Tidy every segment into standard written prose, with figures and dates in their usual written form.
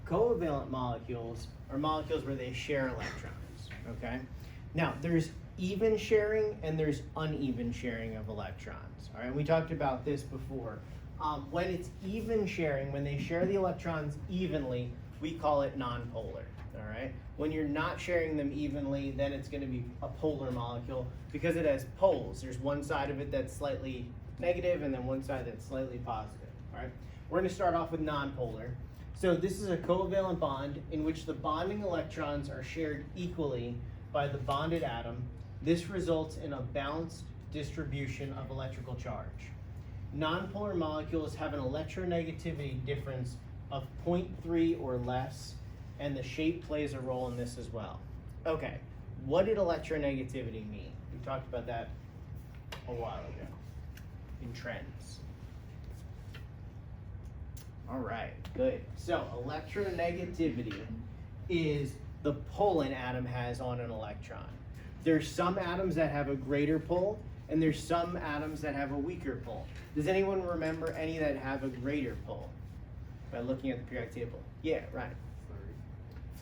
Covalent molecules are molecules where they share electrons, okay? Now, there's even sharing and there's uneven sharing of electrons, all right? We talked about this before. When it's even sharing, when they share the electrons evenly, we call it nonpolar, all right? When you're not sharing them evenly, then it's going to be a polar molecule because it has poles. There's one side of it that's slightly negative and then one side that's slightly positive, all right? We're going to start off with nonpolar. So this is a covalent bond in which the bonding electrons are shared equally by the bonded atom. This results in a balanced distribution of electrical charge. Nonpolar molecules have an electronegativity difference of 0.3 or less, and the shape plays a role in this as well. Okay, what did electronegativity mean? We talked about that a while ago in trends. All right, good. So electronegativity is the pull an atom has on an electron. There's some atoms that have a greater pull, and there's some atoms that have a weaker pull. Does anyone remember any that have a greater pull by looking at the periodic table? Yeah, right.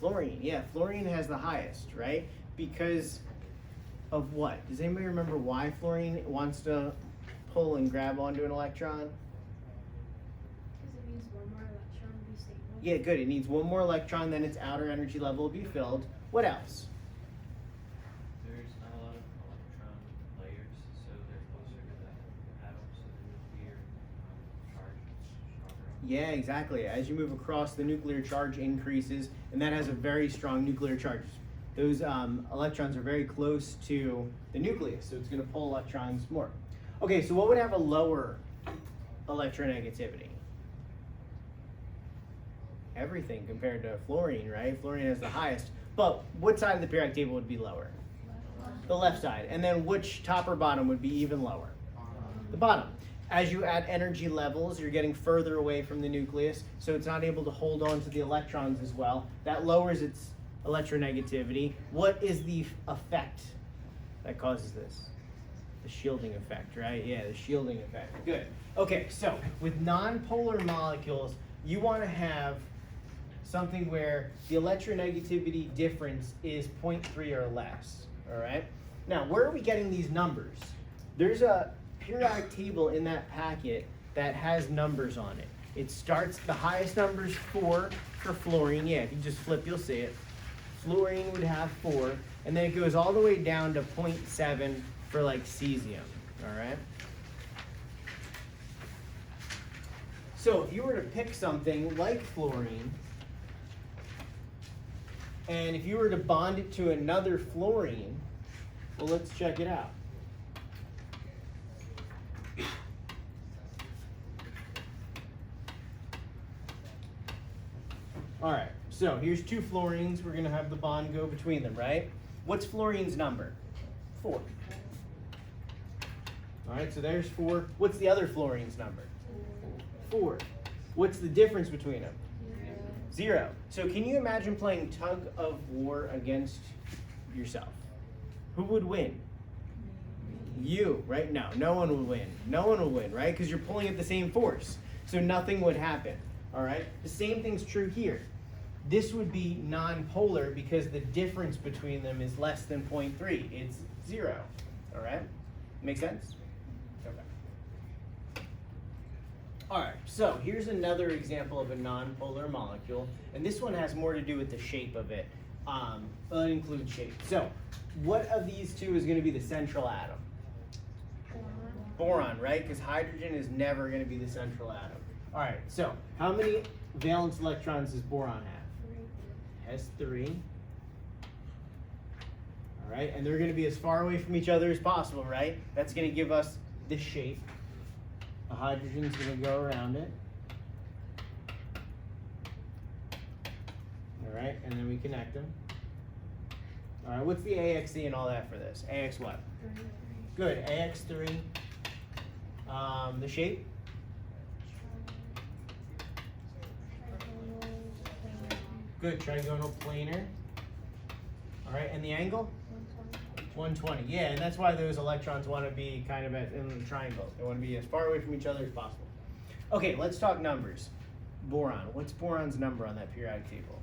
Fluorine, yeah, fluorine has the highest, right? Because of what? Does anybody remember why fluorine wants to pull and grab onto an electron? Yeah, good. It needs one more electron, then its outer energy level will be filled. What else? There's not a lot of electron layers, so they're closer to the atoms, so the nuclear charge is stronger. Yeah, exactly. As you move across, the nuclear charge increases, and that has a very strong nuclear charge. Those electrons are very close to the nucleus, so it's going to pull electrons more. Okay, so what would have a lower electronegativity? Everything compared to fluorine, right? Fluorine has the highest. But what side of the periodic table would be lower? The left side. And then which top or bottom would be even lower? The bottom. As you add energy levels, you're getting further away from the nucleus, so it's not able to hold on to the electrons as well. That lowers its electronegativity. What is the effect that causes this? The shielding effect, right? Yeah, the shielding effect. Good. Okay, so with nonpolar molecules, you want to have something where the electronegativity difference is 0.3 or less, all right? Now, where are we getting these numbers? There's a periodic table in that packet that has numbers on it. It starts, the highest number is 4 for fluorine. Yeah, if you just flip, you'll see it. Fluorine would have 4, and then it goes all the way down to 0.7 for like cesium, all right? So if you were to pick something like fluorine, and if you were to bond it to another fluorine, well, let's check it out. All right, so here's 2 fluorines. We're going to have the bond go between them, right? What's fluorine's number? 4. All right, so there's 4. What's the other fluorine's number? 4. What's the difference between them? 0. So can you imagine playing tug of war against yourself? Who would win? You, right? No, no one would win. No one will win, right? Because you're pulling at the same force. So nothing would happen, all right? The same thing's true here. This would be nonpolar because the difference between them is less than 0.3. It's 0, all right? Make sense? All right, so here's another example of a nonpolar molecule, and this one has more to do with the shape of it. Well, it includes shape. So, what of these two is going to be the central atom? Boron, right? Because hydrogen is never going to be the central atom. All right, so how many valence electrons does boron have? Has 3. All right, and they're going to be as far away from each other as possible, right? That's going to give us this shape. The hydrogen's going to go around it. All right, and then we connect them. All right, what's the AXE and all that for this? AX what? 3. Good, AX3. The shape? Good, trigonal planar. All right, and the angle? 120. Yeah, and that's why those electrons want to be kind of in the triangle. They want to be as far away from each other as possible. Okay, let's talk numbers. boron. What's boron's number on that periodic table?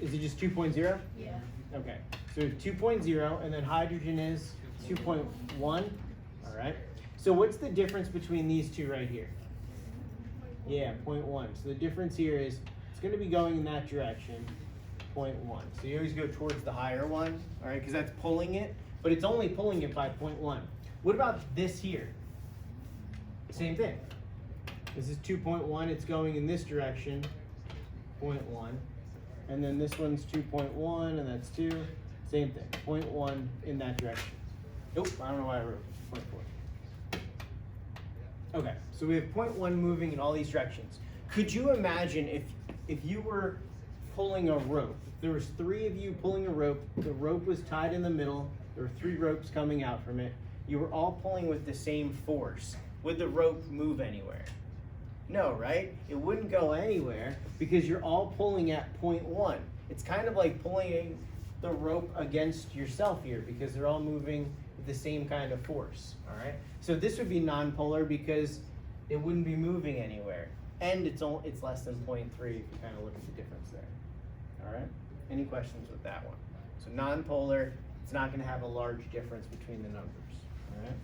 2. Is it just 2.0? Yeah. Okay, so we have 2.0, and then hydrogen is 2.1. All right. So what's the difference between these two right here? Yeah, 0.1. So the difference here is it's going to be going in that direction, 0.1. So you always go towards the higher one, all right, because that's pulling it, but it's only pulling it by 0.1. What about this here? Same thing. This is 2.1. It's going in this direction, 0.1. And then this one's 2.1, and that's 2. Same thing, 0.1 in that direction. Nope, I don't know why I wrote 0.4. Okay, so we have 0.1 moving in all these directions. Could you imagine if you were pulling a rope? If there was 3 of you pulling a rope, the rope was tied in the middle, there were 3 ropes coming out from it, you were all pulling with the same force. Would the rope move anywhere? No, right? It wouldn't go anywhere because you're all pulling at 0.1. It's kind of like pulling the rope against yourself here because they're all moving with the same kind of force, all right? So this would be nonpolar because it wouldn't be moving anywhere. And it's less than 0.3 if you kind of look at the difference there, all right? Any questions with that one? So nonpolar, it's not going to have a large difference between the numbers, all right?